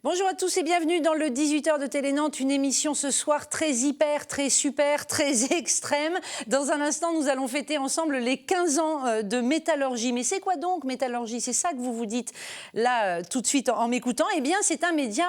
Bonjour à tous et bienvenue dans le 18h de Télé Nantes, une émission ce soir très hyper, très super, très extrême. Dans un instant, nous allons fêter ensemble les 15 ans de Métallurgie. Mais c'est quoi donc Métallurgie? C'est ça que vous vous dites là tout de suite en m'écoutant. Eh bien, c'est un média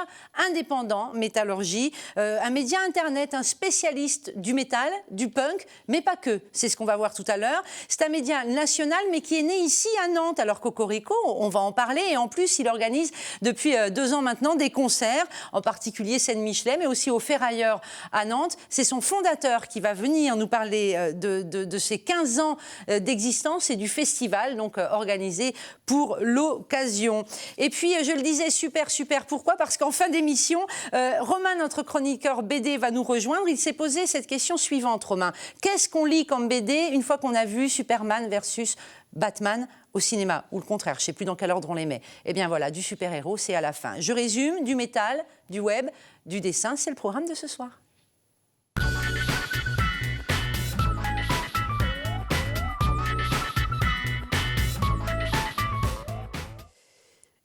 indépendant, Métallurgie, un média internet, un spécialiste du métal, du punk, mais pas que. C'est ce qu'on va voir tout à l'heure. C'est un média national, mais qui est né ici à Nantes. Alors Cocorico, on va en parler. Et en plus, il organise depuis 2 ans maintenant des concerts, en particulier scène Michelet, mais aussi au Ferrailleur à Nantes. C'est son fondateur qui va venir nous parler de ses 15 ans d'existence et du festival donc organisé pour l'occasion. Et puis, je le disais, super, pourquoi? Parce qu'en fin d'émission, Romain, notre chroniqueur BD, va nous rejoindre. Il s'est posé cette question suivante, Romain. Qu'est-ce qu'on lit comme BD une fois qu'on a vu Superman versus Batman au cinéma, ou le contraire, je ne sais plus dans quel ordre on les met. Eh bien voilà, du super-héros, c'est à la fin. Je résume, du métal, du web, du dessin, c'est le programme de ce soir.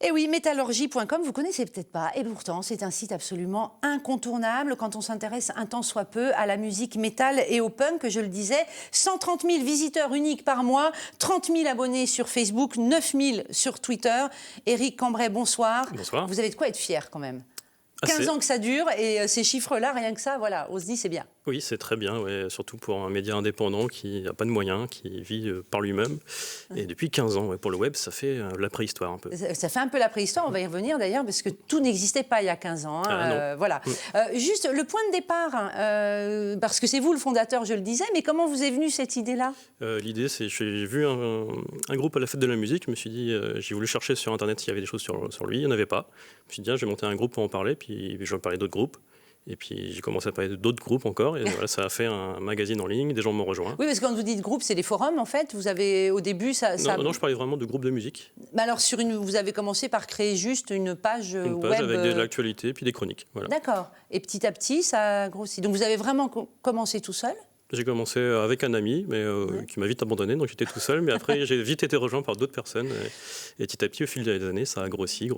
Et oui, métallurgie.com, vous connaissez peut-être pas, et pourtant c'est un site absolument incontournable quand on s'intéresse un tant soit peu à la musique métal et au punk, je le disais. 130 000 visiteurs uniques par mois, 30 000 abonnés sur Facebook, 9 000 sur Twitter. Éric Cambray, bonsoir. Bonsoir. Vous avez de quoi être fier quand même. 15 ans que ça dure, et ces chiffres-là, rien que ça, voilà, on se dit c'est bien. Oui, c'est très bien, ouais, surtout pour un média indépendant qui n'a pas de moyens, qui vit par lui-même. Et depuis 15 ans, ouais, pour le web, ça fait la préhistoire un peu. Ça fait un peu la préhistoire, on va y revenir d'ailleurs, parce que tout n'existait pas il y a 15 ans. Hein, voilà. Juste le point de départ, parce que c'est vous le fondateur, je le disais, mais comment vous est venue cette idée-là? L'idée, c'est j'ai vu un groupe à la fête de la musique, je me suis dit, j'ai voulu chercher sur Internet s'il y avait des choses sur lui, il n'y en avait pas. Je me suis dit, je vais monter un groupe pour en parler, puis je vais parler d'autres groupes. Et puis j'ai commencé à parler d'autres groupes encore, et voilà, ça a fait un magazine en ligne, des gens m'ont rejoint. Oui, parce que quand vous dites groupe, c'est les forums en fait. Vous avez au début ça. Non, je parlais vraiment de groupes de musique. Mais alors vous avez commencé par créer juste une page web. Une page avec de l'actualité, puis des chroniques. Voilà. D'accord. Et petit à petit, ça a grossi. Donc vous avez vraiment commencé tout seul? J'ai commencé avec un ami, mais qui m'a vite abandonné, donc j'étais tout seul. Mais après, j'ai vite été rejoint par d'autres personnes. Et petit à petit, au fil des années, ça a grossi.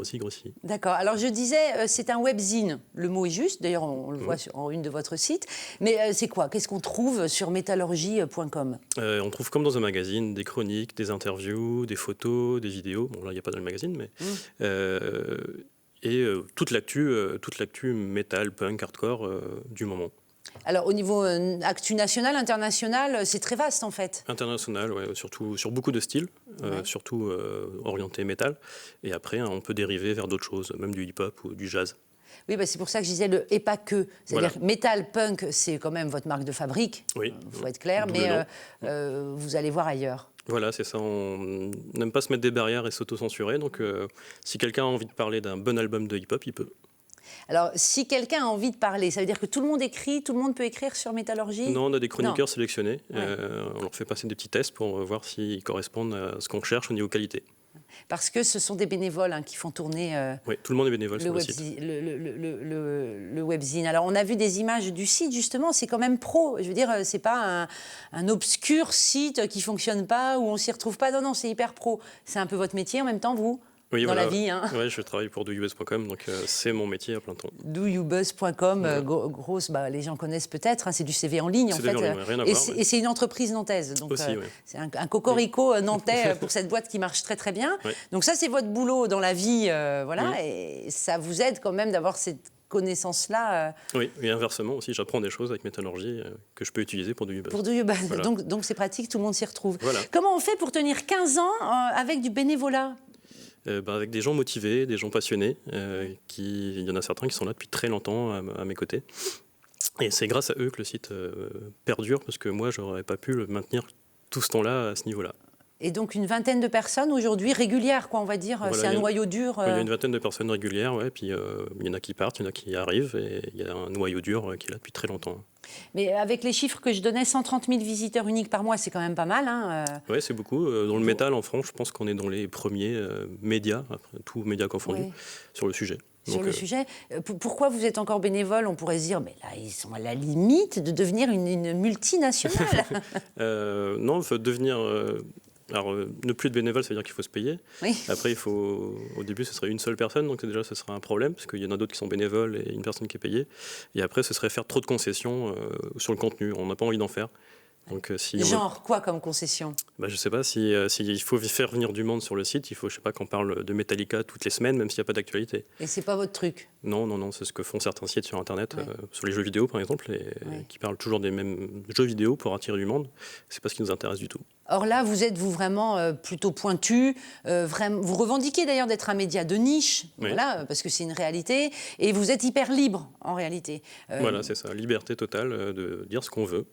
D'accord. Alors, je disais, c'est un webzine. Le mot est juste. D'ailleurs, on le voit en une de votre site. Mais c'est quoi? Qu'est-ce qu'on trouve sur métallurgie.com? On trouve, comme dans un magazine, des chroniques, des interviews, des photos, des vidéos. Bon, là, il n'y a pas dans le magazine, mais... toute l'actu métal, punk, hardcore du moment. Alors, au niveau actu national, international, c'est très vaste, en fait. International, ouais, surtout sur beaucoup de styles, surtout orienté métal. Et après, on peut dériver vers d'autres choses, même du hip-hop ou du jazz. Oui, bah c'est pour ça que je disais le et pas que. C'est-à-dire métal, punk, c'est quand même votre marque de fabrique. Oui. Faut être clair, mais vous allez voir ailleurs. Voilà, c'est ça. On n'aime pas se mettre des barrières et s'auto-censurer. Donc, si quelqu'un a envie de parler d'un bon album de hip-hop, il peut. Alors, si quelqu'un a envie de parler, ça veut dire que tout le monde écrit, tout le monde peut écrire sur Métallurgie? Non, on a des chroniqueurs sélectionnés. On leur fait passer des petits tests pour voir s'ils correspondent à ce qu'on cherche au niveau qualité. Parce que ce sont des bénévoles qui font tourner oui, tout le monde est bénévole sur le site. Le webzine. Alors, on a vu des images du site, justement, c'est quand même pro. Je veux dire, c'est pas un obscur site qui fonctionne pas, où on s'y retrouve pas. Non, c'est hyper pro. C'est un peu votre métier en même temps, vous? Oui, dans la vie. Hein. Oui, je travaille pour doyoubuzz.com, donc c'est mon métier à plein temps. doyoubuzz.com, grosse, les gens connaissent peut-être, c'est du CV en ligne en fait. Rien à voir, et c'est une entreprise nantaise, donc aussi, c'est un cocorico nantais pour cette boîte qui marche très très bien. Oui. Donc ça, c'est votre boulot dans la vie, voilà, et ça vous aide quand même d'avoir cette connaissance-là. Oui, et inversement aussi, j'apprends des choses avec Métallurgie que je peux utiliser pour doyoubuzz. Pour doyoubuzz, voilà. Donc c'est pratique, tout le monde s'y retrouve. Voilà. Comment on fait pour tenir 15 ans avec du bénévolat? Avec des gens motivés, des gens passionnés, il y en a certains qui sont là depuis très longtemps à mes côtés. Et c'est grâce à eux que le site perdure, parce que moi, je n'aurais pas pu le maintenir tout ce temps-là à ce niveau-là. Et donc une vingtaine de personnes aujourd'hui régulières, quoi, on va dire, voilà, c'est un noyau dur. Il y a une vingtaine de personnes régulières, ouais, puis il y en a qui partent, il y en a qui arrivent, et il y a un noyau dur qui est là depuis très longtemps. Mais avec les chiffres que je donnais, 130 000 visiteurs uniques par mois, c'est quand même pas mal. Hein, Oui, c'est beaucoup. Dans le métal en France, je pense qu'on est dans les premiers médias, après, tous médias confondus, sur le sujet. Sur le sujet. Pourquoi vous êtes encore bénévole? On pourrait se dire, mais là, ils sont à la limite de devenir une multinationale. Non, il faut devenir... Alors, ne plus être bénévole, ça veut dire qu'il faut se payer. Oui. Après, au début, ce serait une seule personne, donc déjà, ce serait un problème, parce qu'il y en a d'autres qui sont bénévoles et une personne qui est payée. Et après, ce serait faire trop de concessions sur le contenu. On n'a pas envie d'en faire. Donc, Genre quoi comme concession? Je ne sais pas, il faut faire venir du monde sur le site, il faut, je sais pas, qu'on parle de Metallica toutes les semaines, même s'il n'y a pas d'actualité. Et c'est pas votre truc? Non, c'est ce que font certains sites sur Internet, sur les jeux vidéo par exemple, Ouais. qui parlent toujours des mêmes jeux vidéo pour attirer du monde. C'est pas ce qui nous intéresse du tout. Or là, vous êtes vraiment plutôt pointu. Vous revendiquez d'ailleurs d'être un média de niche, Oui. voilà, parce que c'est une réalité. Et vous êtes hyper libre en réalité. Voilà, c'est ça, liberté totale de dire ce qu'on veut.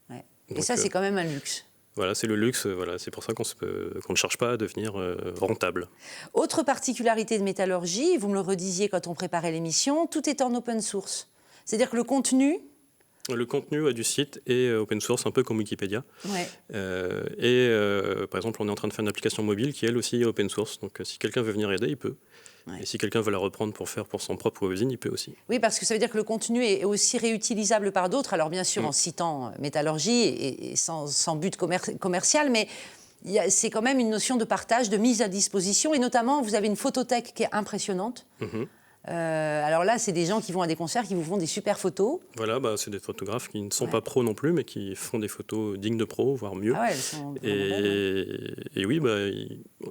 Ouais. Et Donc, ça, c'est quand même un luxe. Voilà, c'est le luxe, voilà, c'est pour ça qu'on ne cherche pas à devenir rentable. Autre particularité de Métallurgie, vous me le redisiez quand on préparait l'émission, tout est en open source. C'est-à-dire que le contenu... Le contenu du site est open source, un peu comme Wikipédia. Ouais. Par exemple, on est en train de faire une application mobile qui, elle aussi, est open source. Donc, si quelqu'un veut venir aider, il peut. Ouais. Et si quelqu'un veut la reprendre pour faire pour son propre webzine, il peut aussi. Oui, parce que ça veut dire que le contenu est aussi réutilisable par d'autres. Alors, bien sûr, en citant Métallurgie et sans but commercial, mais c'est quand même une notion de partage, de mise à disposition. Et notamment, vous avez une photothèque qui est impressionnante. Alors là, c'est des gens qui vont à des concerts, qui vous font des super photos. Voilà, c'est des photographes qui ne sont pas pros non plus, mais qui font des photos dignes de pros, voire mieux. Ah ouais, elles sont et oui,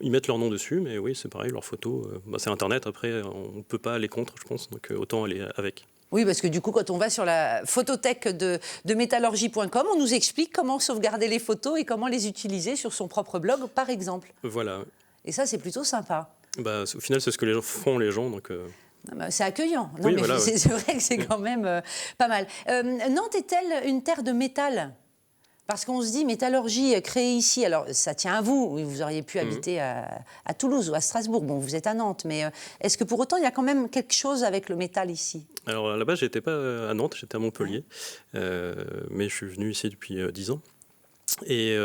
ils mettent leur nom dessus, mais oui, c'est pareil, leurs photos, c'est Internet, après, on ne peut pas aller contre, je pense, donc autant aller avec. Oui, parce que du coup, quand on va sur la photothèque de métallurgie.com, on nous explique comment sauvegarder les photos et comment les utiliser sur son propre blog, par exemple. Voilà. Et ça, c'est plutôt sympa. Au final, c'est ce que font les gens, donc... C'est accueillant. Non, oui, mais voilà, c'est vrai que c'est quand même pas mal. Nantes est-elle une terre de métal? Parce qu'on se dit, métallurgie créée ici, alors ça tient à vous, vous auriez pu habiter à Toulouse ou à Strasbourg, bon, vous êtes à Nantes, mais est-ce que pour autant, il y a quand même quelque chose avec le métal ici? Alors à la base, je n'étais pas à Nantes, j'étais à Montpellier, mais je suis venu ici depuis 10 ans. Et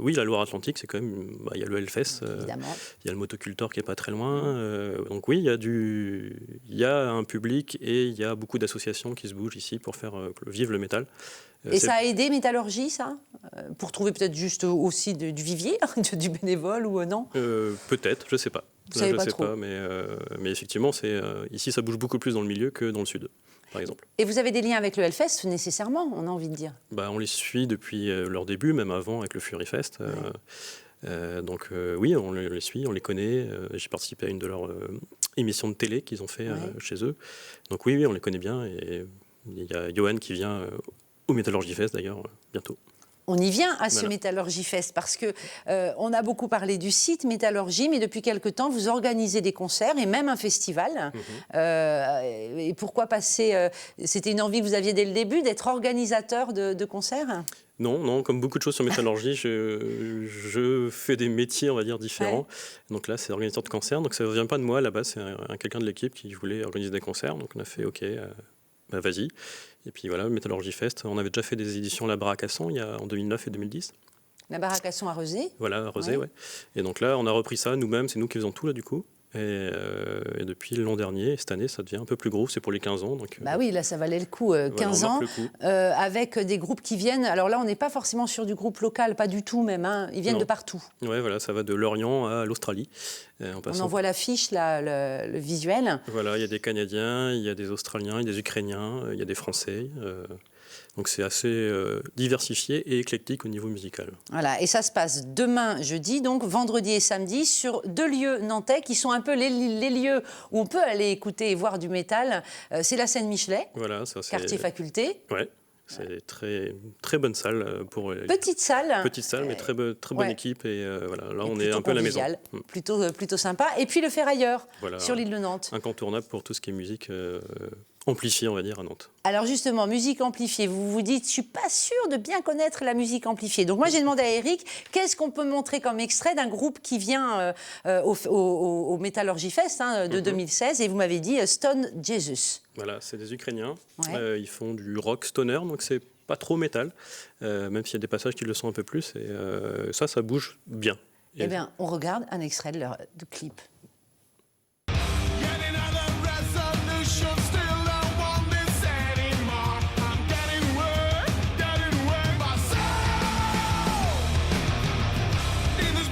oui, la Loire-Atlantique, c'est quand même... il y a le Hellfest, il y a le Motocultor qui n'est pas très loin. Donc oui, il y a un public et il y a beaucoup d'associations qui se bougent ici pour faire vivre le métal. Et ça a aidé Métallurgie, ça? Pour trouver peut-être juste aussi du vivier, du bénévole ou non? Peut-être, je ne sais pas. Vous savez pas trop. Mais effectivement, ici, ça bouge beaucoup plus dans le milieu que dans le sud, par exemple. Et vous avez des liens avec le Hellfest, nécessairement, on a envie de dire? On les suit depuis leur début, même avant avec le Furyfest. Donc oui, on les suit, on les connaît. J'ai participé à une de leurs émissions de télé qu'ils ont fait chez eux. Donc oui, on les connaît bien. Et il y a Johan qui vient au Métallurgie Fest, d'ailleurs, bientôt. On y vient à ce Métallurgie Fest parce que on a beaucoup parlé du site Métallurgie, mais depuis quelque temps, vous organisez des concerts et même un festival. Et pourquoi passer c'était une envie que vous aviez dès le début d'être organisateur de concerts? Non, comme beaucoup de choses sur Métallurgie, je fais des métiers, on va dire, différents. Ouais. Donc là, c'est organisateur de concerts. Donc ça ne vient pas de moi, à la base, c'est quelqu'un de l'équipe qui voulait organiser des concerts. Donc on a fait OK. Vas-y. Et puis voilà, Métallurgie Fest. On avait déjà fait des éditions La Baraque à Son en 2009 et 2010. La Baraque à Son à Rezé. Voilà, à Rezé, ouais. Et donc là, on a repris ça nous-mêmes, c'est nous qui faisons tout là du coup. Et depuis l'an dernier, cette année, ça devient un peu plus gros, c'est pour les 15 ans. Donc, oui, là, ça valait le coup, 15 ans, avec des groupes qui viennent. Alors là, on n'est pas forcément sur du groupe local, pas du tout même, hein. Ils viennent de partout. Oui, voilà, ça va de l'Orient à l'Australie. On en voit l'affiche, le visuel. Voilà, il y a des Canadiens, il y a des Australiens, il y a des Ukrainiens, il y a des Français. Donc c'est assez diversifié et éclectique au niveau musical. Voilà, et ça se passe demain, jeudi, donc vendredi et samedi, sur 2 lieux nantais qui sont un peu les lieux où on peut aller écouter et voir du métal. C'est la scène Michelet, voilà, quartier faculté. Ouais. C'est très, très bonne salle pour petite salle, mais très bonne équipe et voilà, là on est un peu à la maison. Plutôt sympa. Et puis le Ferrailleur sur l'île de Nantes. Incontournable pour tout ce qui est musique amplifiée, on va dire, à Nantes. Alors justement, musique amplifiée, vous vous dites, je suis pas sûre de bien connaître la musique amplifiée. Donc moi j'ai demandé à Eric, qu'est-ce qu'on peut montrer comme extrait d'un groupe qui vient au Métallurgie Fest de 2016, et vous m'avez dit Stone Jesus. Voilà, c'est des Ukrainiens, ils font du rock stoner, donc c'est pas trop métal, même s'il y a des passages qui le sont un peu plus, et ça bouge bien. Eh bien, on regarde un extrait de clip. This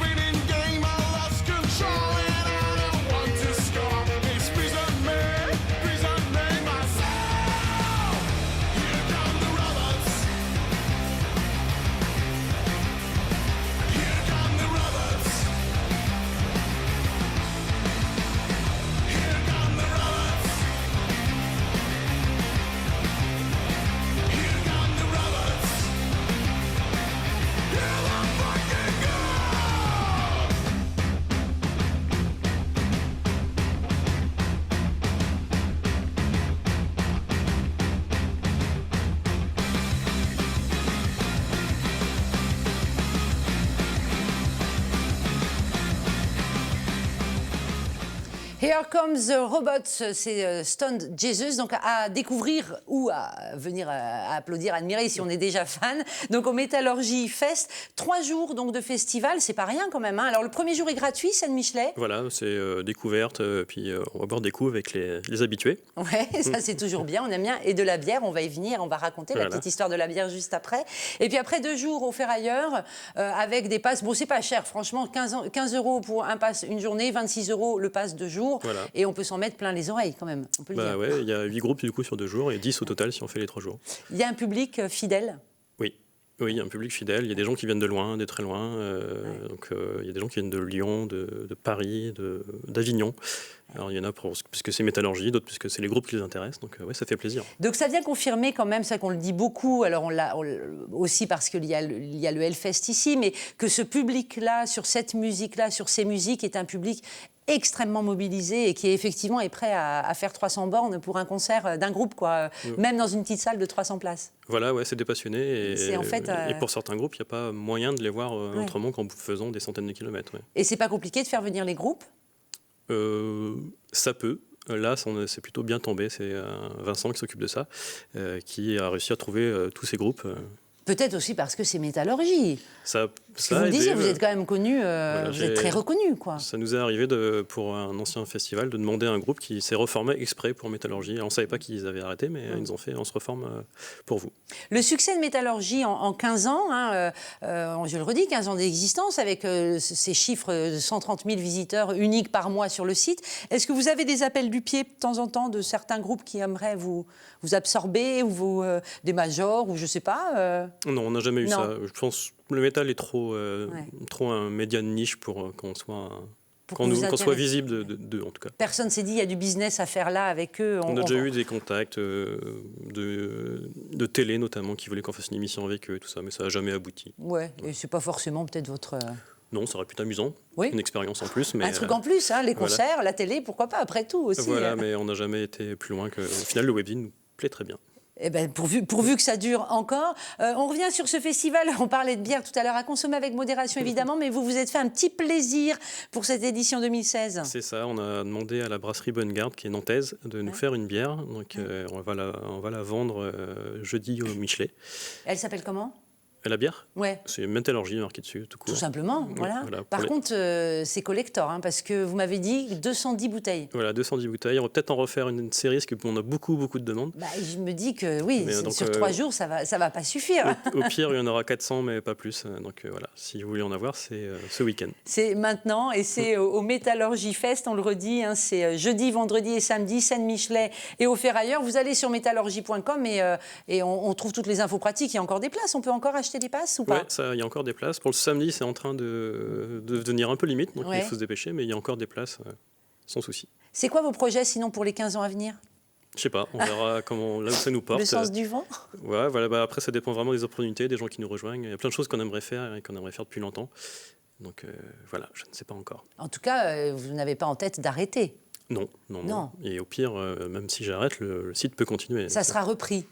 Here Comes the Robots, c'est Stoned Jesus, donc à découvrir ou à venir à applaudir, admirer si on est déjà fan. Donc au Métallurgie Fest, 3 jours donc de festival, c'est pas rien quand même. Hein. Alors le premier jour est gratuit, Scène Michelet. Voilà, c'est découverte, puis on va boire des coups avec les habitués. Ouais, ça c'est toujours bien, on aime bien. Et de la bière, on va y venir, on va raconter la petite histoire de la bière juste après. Et puis après 2 jours au Ferrailleur, avec des passes, bon c'est pas cher, franchement, 15 € pour un pass une journée, 26 € le pass 2 jours. Voilà. Et on peut s'en mettre plein les oreilles quand même, on peut le dire. Ouais, il y a 8 groupes du coup sur 2 jours et 10 au total si on fait les 3 jours. Il y a un public fidèle? Oui, il y a un public fidèle. Il y a des gens qui viennent de loin, de très loin. Donc, il y a des gens qui viennent de Lyon, de Paris, d'Avignon. Alors, il y en a puisque c'est Métallurgie, d'autres puisque c'est les groupes qui les intéressent. Donc, ouais, ça fait plaisir. Donc, ça vient confirmer quand même, ça qu'on le dit beaucoup. Alors, on l'a aussi parce qu'il y a le Hellfest ici, mais que ce public-là, sur cette musique-là, sur ces musiques, est un public extrêmement mobilisé et qui effectivement est prêt à faire 300 bornes pour un concert d'un groupe, quoi, même dans une petite salle de 300 places. Voilà, ouais, c'est des passionnés et, en fait, et pour certains groupes, il n'y a pas moyen de les voir autrement qu'en faisant des centaines de kilomètres. Ouais. Et c'est pas compliqué de faire venir les groupes? Ça peut. Là, c'est plutôt bien tombé. C'est Vincent qui s'occupe de ça, qui a réussi à trouver tous ces groupes. Peut-être aussi parce que c'est Métallurgie. Ça vous le disiez, vous êtes quand même connu, voilà, vous êtes très reconnu, quoi. Ça nous est arrivé pour un ancien festival de demander à un groupe qui s'est reformé exprès pour Métallurgie. On ne savait pas qu'ils avaient arrêté, mais ils nous ont fait on se reforme pour vous. Le succès de Métallurgie en 15 ans, hein, je le redis, 15 ans d'existence, avec ces chiffres de 130 000 visiteurs uniques par mois sur le site. Est-ce que vous avez des appels du pied de temps en temps de certains groupes qui aimeraient vous absorber, ou des majors, ou je ne sais pas Non, on n'a jamais eu ça. Je pense que le métal est trop un média de niche pour qu'on soit visible d'eux, en tout cas. Personne ne s'est dit il y a du business à faire là avec eux. On a déjà eu des contacts de télé notamment qui voulaient qu'on fasse une émission avec eux et tout ça, mais ça n'a jamais abouti. Ouais, et c'est pas forcément peut-être votre... Non, ça aurait pu être amusant, une expérience en plus. Mais un truc en plus, hein, les concerts, voilà. La télé, pourquoi pas, après tout aussi. Voilà, mais on n'a jamais été plus loin que... Au final, le webzine nous plaît très bien. Eh ben, pourvu que ça dure encore. On revient sur ce festival, on parlait de bière tout à l'heure, à consommer avec modération évidemment, mais vous vous êtes fait un petit plaisir pour cette édition 2016. C'est ça, on a demandé à la brasserie Bonne Garde, qui est nantaise, de nous faire une bière. Donc on va la vendre jeudi au Michelet. Elle s'appelle comment ? La bière ? Ouais. C'est Métallurgie marqué dessus, tout court. Tout simplement, voilà. Par contre, c'est collector, hein, parce que vous m'avez dit 210 bouteilles. Voilà, 210 bouteilles. On va peut-être en refaire une série, parce qu'on a beaucoup de demandes. Bah, je me dis que oui, donc, sur 3 jours, ça va pas suffire. Au pire, il y en aura 400, mais pas plus. Donc voilà, si vous voulez en avoir, c'est ce week-end. C'est maintenant, et c'est au Métallurgie Fest, on le redit, hein, c'est jeudi, vendredi et samedi, Scène Michelet et au Ferrailleur. Vous allez sur métallurgie.com et on trouve toutes les infos pratiques. Il y a encore des places, on peut encore acheter des passes ou pas ? Oui, il y a encore des places. Pour le samedi, c'est en train de devenir un peu limite, donc il faut se dépêcher, mais il y a encore des places sans souci. C'est quoi vos projets sinon pour les 15 ans à venir ? Je sais pas, on verra là où ça nous porte. Le sens du vent ? Ouais, voilà, après ça dépend vraiment des opportunités, des gens qui nous rejoignent. Il y a plein de choses qu'on aimerait faire et qu'on aimerait faire depuis longtemps. Donc voilà, je ne sais pas encore. En tout cas, vous n'avez pas en tête d'arrêter ? Non. Et au pire, même si j'arrête, le site peut continuer. Ça sera repris ?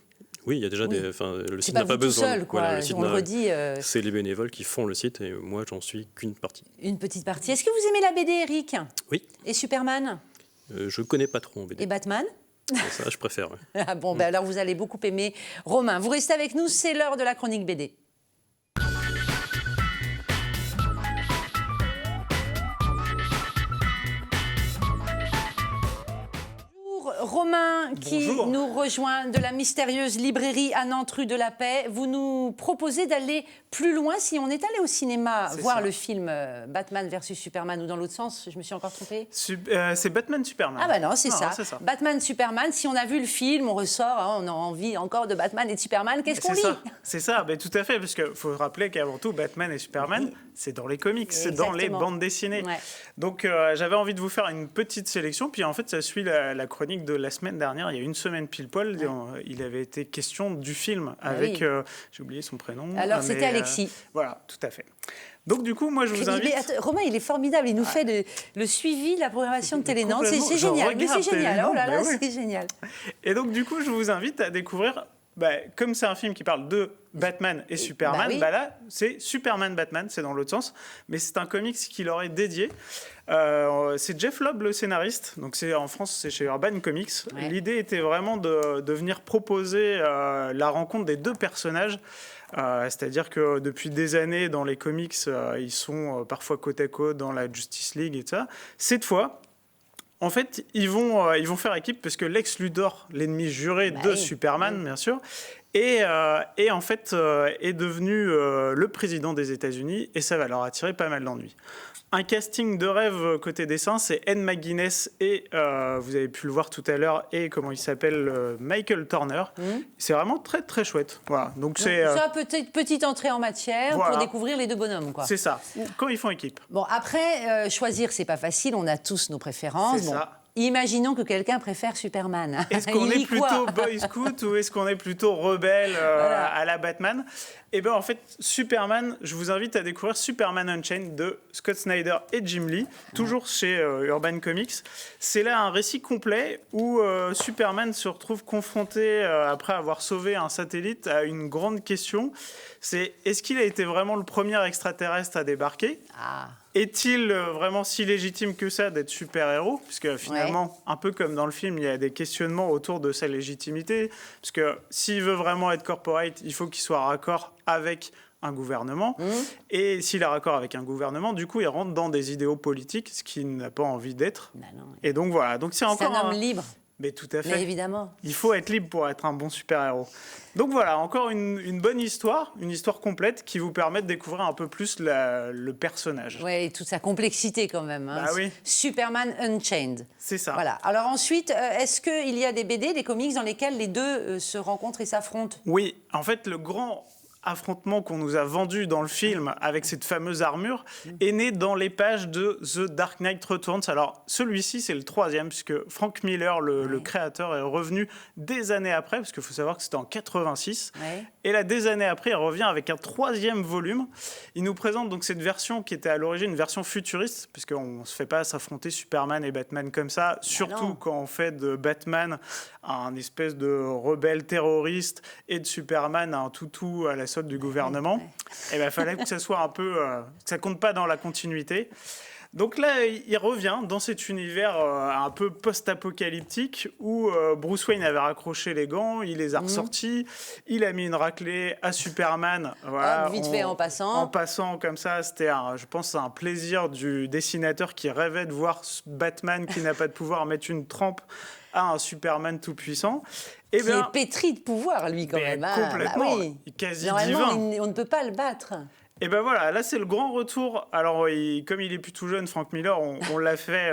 Oui, il y a déjà le site n'a pas besoin. Seul, quoi. Voilà, le site on le redit. C'est les bénévoles qui font le site et moi, j'en suis qu'une partie. Une petite partie. Est-ce que vous aimez la BD, Eric ? Oui. Et Superman ? Je ne connais pas trop en BD. Et Batman ? Ça, je préfère. Ouais. Ah bon, alors vous allez beaucoup aimer Romain. Vous restez avec nous, c'est l'heure de la chronique BD. Romain qui nous rejoint de la mystérieuse librairie à Nantes rue de la Paix. Vous nous proposez d'aller plus loin. Si on est allé au cinéma voir le film Batman versus Superman ou dans l'autre sens, je me suis encore trompée. C'est Batman Superman. Ah bah non, c'est ça. Batman Superman. Si on a vu le film, on ressort, hein, on a envie encore de Batman et de Superman. Qu'est-ce qu'on lit ? C'est ça, tout à fait, parce qu'il faut rappeler qu'avant tout, Batman et Superman, c'est dans les comics, c'est dans les bandes dessinées. Ouais. Donc j'avais envie de vous faire une petite sélection, puis en fait ça suit la chronique de la semaine dernière, il y a une semaine pile poil, il avait été question du film avec, j'ai oublié son prénom. Alors c'était Alexis. Voilà, tout à fait. Donc du coup, moi je vous invite... Romain, il est formidable, il nous fait le suivi de la programmation de Télé Nantes, c'est génial, mais c'est génial, oh là là, c'est génial. Et donc du coup, je vous invite à découvrir comme c'est un film qui parle de Batman et Superman, là, c'est Superman-Batman, c'est dans l'autre sens, mais c'est un comics qui leur est dédié. C'est Jeff Lobb, le scénariste, donc en France, c'est chez Urban Comics. Ouais. L'idée était vraiment de venir proposer la rencontre des deux personnages. C'est-à-dire que depuis des années, dans les comics, ils sont parfois côte à côte dans la Justice League et tout ça. Cette fois, en fait, ils vont faire équipe parce que Lex Luthor, l'ennemi juré de Superman, bien sûr, et en fait est devenu le président des États-Unis, et ça va leur attirer pas mal d'ennuis. Un casting de rêve côté dessin, c'est Ed McGuinness et vous avez pu le voir tout à l'heure, et comment il s'appelle, Michael Turner. C'est vraiment très très chouette. Voilà. Donc c'est ça, petite entrée en matière pour découvrir les deux bonhommes, quoi. C'est ça. Quand ils font équipe. Bon, après choisir, c'est pas facile. On a tous nos préférences. C'est ça. Imaginons que quelqu'un préfère Superman. Est-ce qu'on est plutôt Boy Scout ou est-ce qu'on est plutôt rebelle à la Batman ? Eh bien, en fait, Superman, je vous invite à découvrir Superman Unchained de Scott Snyder et Jim Lee, toujours chez Urban Comics. C'est là un récit complet où Superman se retrouve confronté, après avoir sauvé un satellite, à une grande question. C'est est-ce qu'il a été vraiment le premier extraterrestre à débarquer ? Est-il vraiment si légitime que ça d'être super-héros ? Puisque finalement, un peu comme dans le film, il y a des questionnements autour de sa légitimité. Parce que s'il veut vraiment être corporate, il faut qu'il soit raccord avec un gouvernement. Et s'il est raccord avec un gouvernement, du coup, il rentre dans des idéaux politiques, ce qu'il n'a pas envie d'être. Et donc voilà. Donc c'est encore un homme libre. Mais tout à fait. Mais évidemment. Il faut être libre pour être un bon super-héros. Donc voilà, encore une bonne histoire, une histoire complète qui vous permet de découvrir un peu plus le personnage. Oui, et toute sa complexité quand même. Hein. Oui. Superman Unchained. C'est ça. Voilà. Alors ensuite, est-ce qu'il y a des BD, des comics dans lesquels les deux se rencontrent et s'affrontent ? Oui, en fait, le grand affrontement qu'on nous a vendu dans le film avec cette fameuse armure est né dans les pages de The Dark Knight Returns. Alors celui-ci c'est le 3e puisque Frank Miller, le créateur, est revenu des années après, parce qu'il faut savoir que c'était en 86, et là des années après il revient avec un 3e volume. Il nous présente donc cette version qui était à l'origine une version futuriste, puisqu'on ne se fait pas s'affronter Superman et Batman comme ça, surtout quand on fait de Batman un espèce de rebelle terroriste et de Superman un toutou à la solde du gouvernement. Et ben, fallait que ça soit un peu... que ça compte pas dans la continuité. Donc là, il revient dans cet univers un peu post-apocalyptique où Bruce Wayne avait raccroché les gants, il les a ressortis, il a mis une raclée à Superman. Voilà, vite fait en passant. En passant comme ça, c'était, je pense, un plaisir du dessinateur qui rêvait de voir Batman qui n'a pas de pouvoir mettre une trempe à un Superman tout puissant. Qui est pétri de pouvoir, lui, quand même. Complètement, quasi divin. On ne peut pas le battre. Et ben voilà, là c'est le grand retour. Alors comme il est plus tout jeune, Frank Miller, on l'a fait.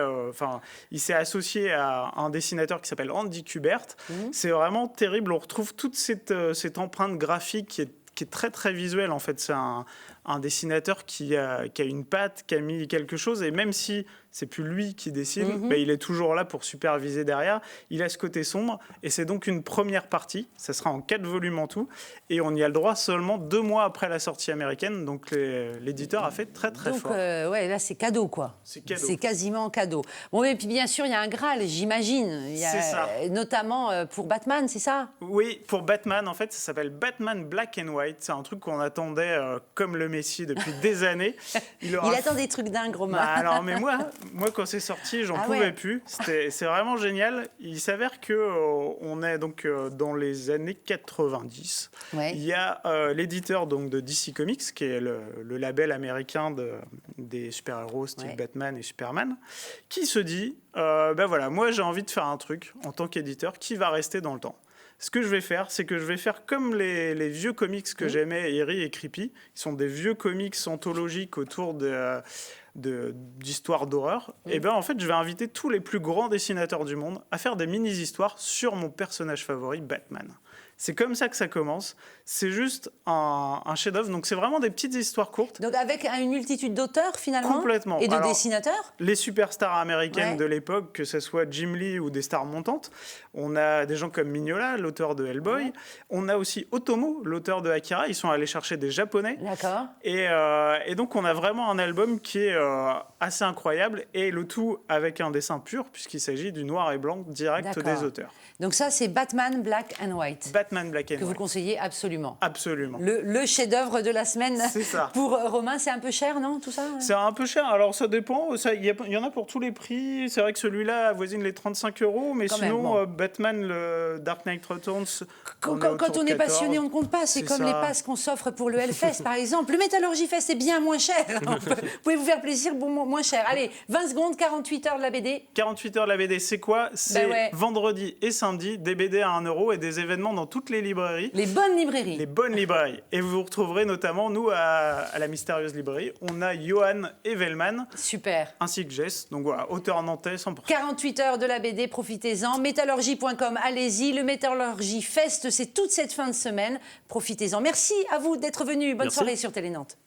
Il s'est associé à un dessinateur qui s'appelle Andy Kubert. C'est vraiment terrible. On retrouve toute cette empreinte graphique qui est très très visuelle en fait. C'est un dessinateur qui a une patte, qui a mis quelque chose, et même si c'est plus lui qui dessine, il est toujours là pour superviser derrière. Il a ce côté sombre, et c'est donc une première partie. Ça sera en 4 volumes en tout, et on y a le droit seulement 2 mois après la sortie américaine. Donc l'éditeur a fait très très fort. Là c'est cadeau, quoi. C'est quasiment cadeau. Bon, et puis bien sûr il y a un Graal, j'imagine. C'est ça. Notamment pour Batman, c'est ça ? Oui, pour Batman, en fait, ça s'appelle Batman Black and White. C'est un truc qu'on attendait comme le Messie depuis des années. Il attend des trucs dingues, Romain. Mais moi, quand c'est sorti, j'en pouvais plus. C'est vraiment génial. Il s'avère qu'on est donc dans les années 90. Il y a l'éditeur donc de DC Comics, qui est le label américain des super-héros style Batman et Superman, qui se dit voilà, moi j'ai envie de faire un truc en tant qu'éditeur qui va rester dans le temps. Ce que je vais faire, c'est que je vais faire comme les vieux comics que j'aimais, Eerie et Creepy. Ils sont des vieux comics anthologiques autour d'histoires d'horreur. Et bien en fait, je vais inviter tous les plus grands dessinateurs du monde à faire des mini-histoires sur mon personnage favori, Batman. C'est comme ça que ça commence. C'est juste un chef-d'œuvre. Donc, c'est vraiment des petites histoires courtes. Donc, avec une multitude d'auteurs, finalement ? Complètement. Et de dessinateurs ? Les superstars américaines de l'époque, que ce soit Jim Lee ou des stars montantes. On a des gens comme Mignola, l'auteur de Hellboy. On a aussi Otomo, l'auteur de Akira. Ils sont allés chercher des Japonais. D'accord. Et donc, on a vraiment un album qui est assez incroyable. Et le tout avec un dessin pur, puisqu'il s'agit du noir et blanc direct des auteurs. Donc ça, c'est Batman Black and White. Batman Black and White. Que vous conseillez absolument. Absolument. Le chef-d'œuvre de la semaine. C'est ça. Pour Romain, c'est un peu cher, non, tout ça? C'est un peu cher. Alors, ça dépend. Il y en a pour tous les prix. C'est vrai que celui-là avoisine les 35 €. Mais Quand sinon, même, bon. Batman, le Dark Knight Returns. Quand on est passionné, on ne compte pas. C'est comme ça. les passes qu'on s'offre pour le Hellfest, par exemple. Le Metallurgy Fest est bien moins cher. Vous pouvez vous faire plaisir, moins cher. Allez, 20 secondes, 48 heures de la BD. 48 heures de la BD, c'est quoi? C'est vendredi et samedi, des BD à 1 € et des événements dans toutes les librairies. Les bonnes librairies. Les bonnes librairies. Et vous retrouverez notamment, nous, à la Mystérieuse Librairie, on a Johan Evelman. Super. Ainsi que Jess. Donc voilà, auteur nantais, 100%. 48 heures de la BD, profitez-en. Metallurgy.com, allez-y. Le Metallurgy Fest, c'est toute cette fin de semaine. Profitez-en. Merci à vous d'être venus. Bonne soirée sur Télé Nantes.